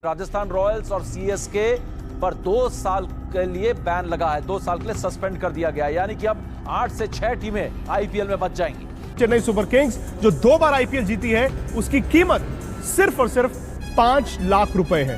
Rajasthan Royals और CSK पर 2 साल के लिए बैन लगा है, 2 साल के लिए सस्पेंड कर दिया गया है। यानी कि अब 8 से 6 टीमें आईपीएल में बच जाएंगी। चेन्नई सुपर किंग्स जो 2 बार आईपीएल जीती है, उसकी कीमत सिर्फ और सिर्फ 5 लाख रुपए है।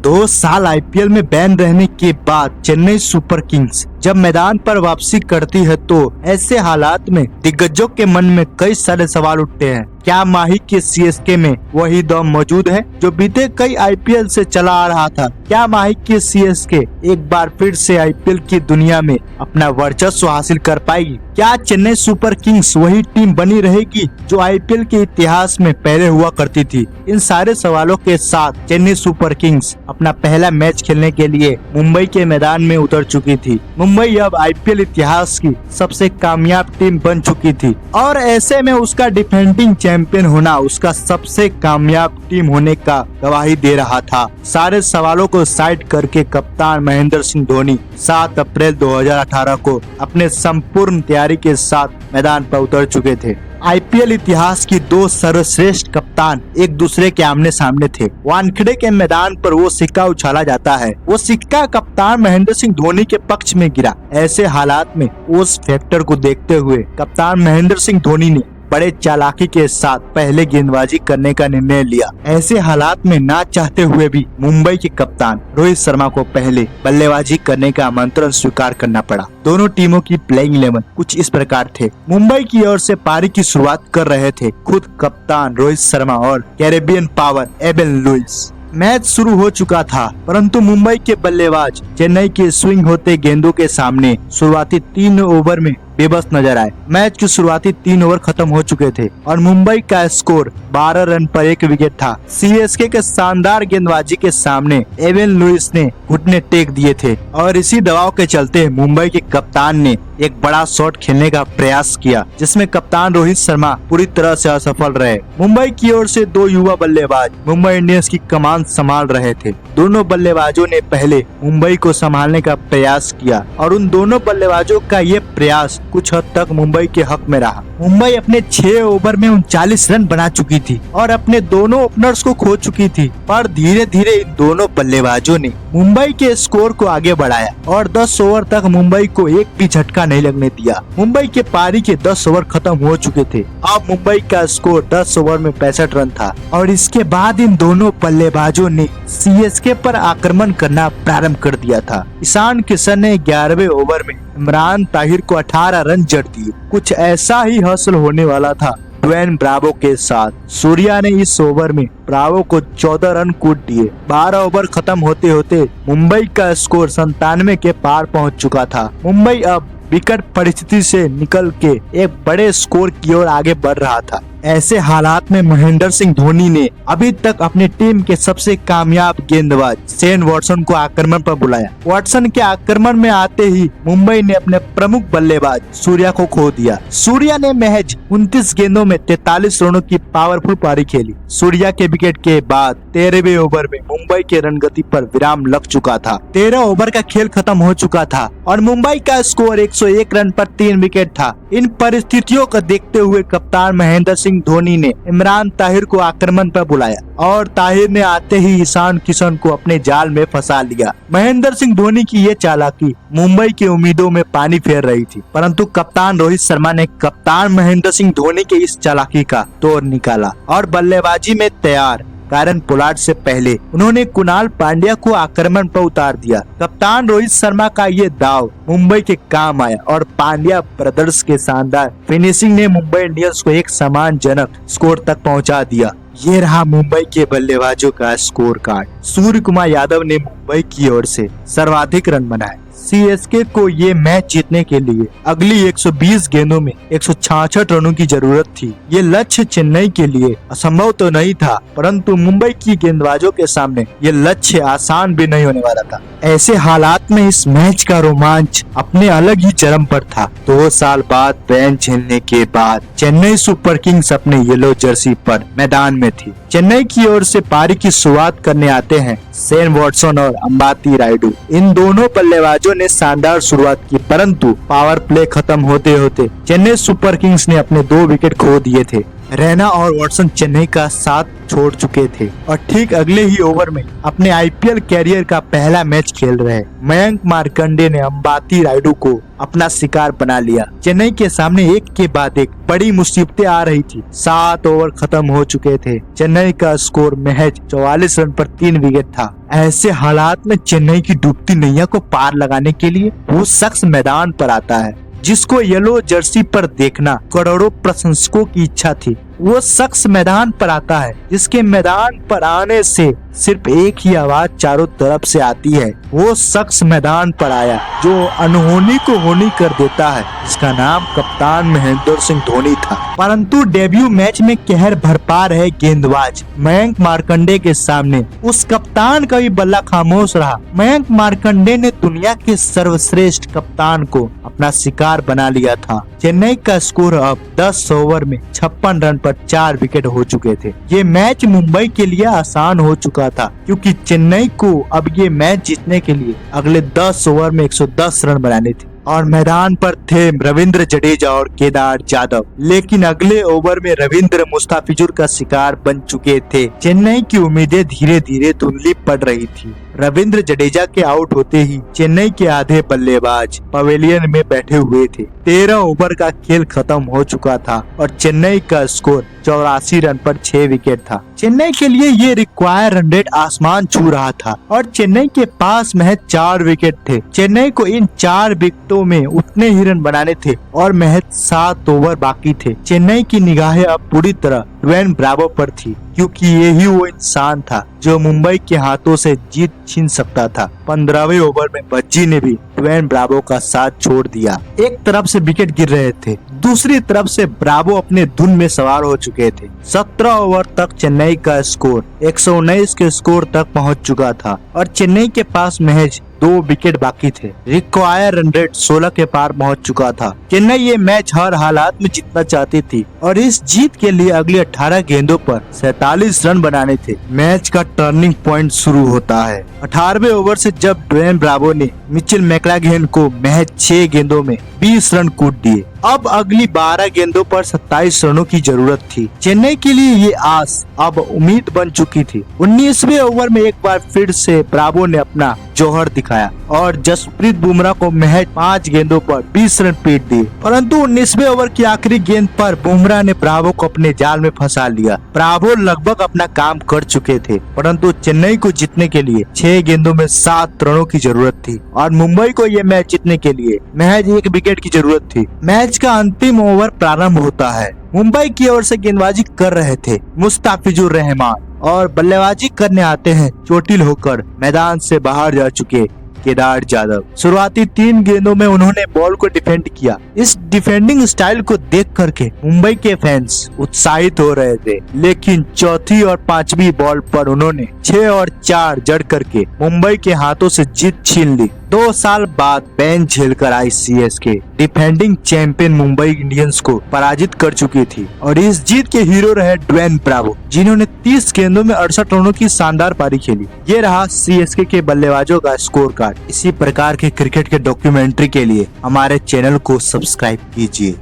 2 साल आईपीएल में बैन रहने के बाद चेन्नई सुपर किंग्स जब मैदान पर वापसी करती है तो ऐसे हालात में दिग्गजों के मन में कई सारे सवाल उठते हैं। क्या माही के सीएसके में वही दम मौजूद है जो बीते कई आईपीएल से चला आ रहा था? क्या माही के सीएसके एक बार फिर से आईपीएल की दुनिया में अपना वर्चस्व हासिल कर पाएगी? क्या चेन्नई सुपर किंग्स वही टीम बनी रहेगी जो आईपीएल के इतिहास में पहले हुआ करती थी? इन सारे सवालों के साथ चेन्नई सुपर किंग्स अपना पहला मैच खेलने के लिए मुंबई के मैदान में उतर चुकी थी। मुंबई अब आईपीएल इतिहास की सबसे कामयाब टीम बन चुकी थी और ऐसे में उसका डिफेंडिंग चैंपियन होना उसका सबसे कामयाब टीम होने का गवाही दे रहा था। सारे सवालों को साइड करके कप्तान महेंद्र सिंह धोनी 7 अप्रैल 2018 को अपने संपूर्ण तैयारी के साथ मैदान पर उतर चुके थे। आईपीएल इतिहास की 2 सर्वश्रेष्ठ कप्तान एक दूसरे के आमने सामने थे। वानखेड़े के मैदान पर वो सिक्का उछाला जाता है, वो सिक्का कप्तान महेंद्र सिंह धोनी के पक्ष में गिरा। ऐसे हालात में उस फैक्टर को देखते हुए कप्तान महेंद्र सिंह धोनी ने बड़े चालाकी के साथ पहले गेंदबाजी करने का निर्णय लिया। ऐसे हालात में ना चाहते हुए भी मुंबई के कप्तान रोहित शर्मा को पहले बल्लेबाजी करने का आमंत्रण स्वीकार करना पड़ा। दोनों टीमों की प्लेइंग 11 कुछ इस प्रकार थे। मुंबई की ओर से पारी की शुरुआत कर रहे थे खुद कप्तान रोहित शर्मा और कैरेबियन पावर एबेन लुइस। मैच शुरू हो चुका था परंतु मुंबई के बल्लेबाज चेन्नई के स्विंग होते गेंदों के सामने शुरुआती 3 ओवर में बेबस नजर आए। मैच के शुरुआती 3 ओवर खत्म हो चुके थे और मुंबई का स्कोर 12 रन पर 1 विकेट था। सीएसके के शानदार गेंदबाजी के सामने एवेन लुइस ने घुटने टेक दिए थे और इसी दबाव के चलते मुंबई के कप्तान ने एक बड़ा शॉट खेलने का प्रयास किया जिसमें कप्तान रोहित शर्मा पूरी तरह से असफल रहे। मुंबई की ओर से 2 युवा बल्लेबाज मुंबई इंडियंस की कमान संभाल रहे थे। दोनों बल्लेबाजों ने पहले मुंबई को संभालने का प्रयास किया और उन दोनों बल्लेबाजों का ये प्रयास कुछ हद तक मुंबई के हक में रहा। मुंबई अपने 6 ओवर में 39 रन बना चुकी थी और अपने दोनों ओपनर्स को खो चुकी थी, पर धीरे धीरे इन दोनों बल्लेबाजों ने मुंबई के स्कोर को आगे बढ़ाया और 10 ओवर तक मुंबई को एक भी झटका नहीं लगने दिया। मुंबई के पारी के 10 ओवर खत्म हो चुके थे। अब मुंबई का स्कोर 10 ओवर में 65 रन था और इसके बाद इन दोनों बल्लेबाजों ने सीएसके पर आक्रमण करना प्रारंभ कर दिया था। ईशान किशन ने 11वें ओवर में इमरान ताहिर को 18 रन जड़ दिए। कुछ ऐसा ही हासिल होने वाला था ड्वेन ब्रावो के साथ। सूर्या ने इस ओवर में ब्रावो को 14 रन कूट दिए। 12 ओवर खत्म होते होते मुंबई का स्कोर 97 के पार पहुंच चुका था। मुंबई अब विकट परिस्थिति से निकल के एक बड़े स्कोर की ओर आगे बढ़ रहा था। ऐसे हालात में महेंद्र सिंह धोनी ने अभी तक अपनी टीम के सबसे कामयाब गेंदबाज शेन वॉटसन को आक्रमण पर बुलाया। वॉटसन के आक्रमण में आते ही मुंबई ने अपने प्रमुख बल्लेबाज सूर्या को खो दिया। सूर्या ने महज 29 गेंदों में 43 रनों की पावरफुल पारी खेली। सूर्या के विकेट के बाद 13वें ओवर में मुंबई के रणगति पर विराम लग चुका था। 13 ओवर का खेल खत्म हो चुका था और मुंबई का स्कोर 101 रन पर 3 विकेट था। इन परिस्थितियों को देखते हुए कप्तान महेंद्र सिंह धोनी ने इमरान ताहिर को आक्रमण पर बुलाया और ताहिर ने आते ही ईशान किशन को अपने जाल में फंसा लिया। महेंद्र सिंह धोनी की ये चालाकी मुंबई की उम्मीदों में पानी फेर रही थी, परंतु कप्तान रोहित शर्मा ने कप्तान महेंद्र सिंह धोनी के इस चालाकी का तोड़ निकाला और बल्लेबाजी में तैयार कारण पोलार्ड से पहले उन्होंने कुणाल पांड्या को आक्रमण पर उतार दिया। कप्तान रोहित शर्मा का ये दाव मुंबई के काम आया और पांड्या ब्रदर्स के शानदार फिनिशिंग ने मुंबई इंडियंस को एक सम्मानजनक स्कोर तक पहुंचा दिया। ये रहा मुंबई के बल्लेबाजों का स्कोर कार्ड। सूर्य कुमार यादव ने मुंबई की ओर से सर्वाधिक रन बनाए। सीएसके को ये मैच जीतने के लिए अगली 120 गेंदों में 166 रनों की जरूरत थी। ये लक्ष्य चेन्नई के लिए असंभव तो नहीं था, परंतु मुंबई की गेंदबाजों के सामने ये लक्ष्य आसान भी नहीं होने वाला था। ऐसे हालात में इस मैच का रोमांच अपने अलग ही चरम पर था। 2 साल बाद बैन झेलने के बाद चेन्नई सुपर किंग्स अपने येलो जर्सी पर मैदान में थी। चेन्नई की ओर से पारी की शुरुआत करने आते हैं शेन वॉटसन और अंबाती रायडू। इन दोनों बल्लेबाजों ने शानदार शुरुआत की, परंतु पावर प्ले खत्म होते होते चेन्नई सुपर किंग्स ने अपने 2 विकेट खो दिए थे। रैना और वॉटसन चेन्नई का साथ छोड़ चुके थे और ठीक अगले ही ओवर में अपने आईपीएल कैरियर का पहला मैच खेल रहे मयंक मार्कंडे ने अंबाती रायडू को अपना शिकार बना लिया। चेन्नई के सामने एक के बाद एक बड़ी मुसीबतें आ रही थी। 7 ओवर खत्म हो चुके थे। चेन्नई का स्कोर महज 44 रन पर 3 विकेट था। ऐसे हालात में चेन्नई की डूबती नैया को पार लगाने के लिए वो शख्स मैदान पर आता है जिसको येलो जर्सी पर देखना करोड़ों प्रशंसकों की इच्छा थी। वो शख्स मैदान पर आता है जिसके मैदान पर आने से सिर्फ एक ही आवाज चारों तरफ से आती है। वो शख्स मैदान पर आया जो अनहोनी को होनी कर देता है, जिसका नाम कप्तान महेंद्र सिंह धोनी था। परंतु डेब्यू मैच में कहर भरपा रहे गेंदबाज मयंक मार्कंडे के सामने उस कप्तान का भी बल्ला खामोश रहा। मयंक मार्कंडे ने दुनिया के सर्वश्रेष्ठ कप्तान को अपना शिकार बना लिया था। चेन्नई का स्कोर अब 10 ओवर में 56 रन पर 4 विकेट हो चुके थे। ये मैच मुंबई के लिए आसान हो चुका था क्योंकि चेन्नई को अब ये मैच जीतने के लिए अगले 10 ओवर में 110 रन बनाने थे और मैदान पर थे रविंद्र जडेजा और केदार जाधव। लेकिन अगले ओवर में रविंद्र मुस्ताफिजुर का शिकार बन चुके थे। चेन्नई की उम्मीदें धीरे धीरे धुंधली पड़ रही थी। रविंद्र जडेजा के आउट होते ही चेन्नई के आधे बल्लेबाज पवेलियन में बैठे हुए थे। 13 ओवर का खेल खत्म हो चुका था और चेन्नई का स्कोर 84 रन पर 6 विकेट था। चेन्नई के लिए ये रिक्वायर रन रेट आसमान छू रहा था और चेन्नई के पास महज 4 विकेट थे। चेन्नई को इन 4 विकेटों में उतने ही रन बनाने थे और महज 7 ओवर बाकी थे। चेन्नई की निगाहें अब पूरी तरह ड्वेन ब्रावो पर थी क्योंकि यही वो इंसान था जो मुंबई के हाथों से जीत छीन सकता था। 15वें ओवर में भज्जी ने भी ड्वेन ब्रावो का साथ छोड़ दिया। एक तरफ से विकेट गिर रहे थे, दूसरी तरफ से ब्रावो अपने धुन में सवार हो चुके थे। 17 ओवर तक चेन्नई का स्कोर 119 के स्कोर तक पहुंच चुका था और चेन्नई के पास महज 2 विकेट बाकी थे। रिक्वायर रन रेट 16 के पार पहुंच चुका था। चेन्नई ये मैच हर हालात में जीतना चाहती थी और इस जीत के लिए अगली 18 गेंदों पर 47 रन बनाने थे। मैच का टर्निंग पॉइंट शुरू होता है 18वें ओवर से जब ड्वेन ब्रावो ने मिचेल मैक्लाघन को महज 6 गेंदों में 20 रन कूट दिए। अब अगली 12 गेंदों पर 27 रनों की जरूरत थी। चेन्नई के लिए ये आस अब उम्मीद बन चुकी थी। 19वें ओवर में एक बार फिर से ब्रावो ने अपना जौहर दिखाया और जसप्रीत बुमराह को महज 5 गेंदों पर 20 रन पीट दिए। परंतु 19वें ओवर की आखिरी गेंद पर बुमराह ने ब्रावो को अपने जाल में फंसा लिया। ब्रावो लगभग अपना काम कर चुके थे परंतु चेन्नई को जीतने के लिए 6 गेंदों में 7 रनों की जरूरत थी और मुंबई को ये मैच जीतने के लिए महज 1 विकेट की जरूरत थी। मैच का अंतिम ओवर प्रारंभ होता है। मुंबई की ओर से गेंदबाजी कर रहे थे मुस्ताफिजुर रहमान और बल्लेबाजी करने आते हैं चोटिल होकर मैदान से बाहर जा चुके केदार जाधव। शुरुआती 3 गेंदों में उन्होंने बॉल को डिफेंड किया। इस डिफेंडिंग स्टाइल को देख करके मुंबई के फैंस उत्साहित हो रहे थे, लेकिन चौथी और 5वीं बॉल पर उन्होंने 6 और 4 जड़ करके मुंबई के हाथों से जीत छीन ली। 2 साल बाद बैन झेलकर आई CSK defending champion Mumbai Indians को पराजित कर चुकी थी और इस जीत के हीरो रहे ड्वेन ब्रावो, जिन्होंने 30 गेंदों में 68 रनों की शानदार पारी खेली। ये रहा सीएसके के बल्लेबाजों का स्कोर कार्ड। इसी प्रकार के क्रिकेट के डॉक्यूमेंट्री के लिए हमारे चैनल को सब्सक्राइब कीजिए।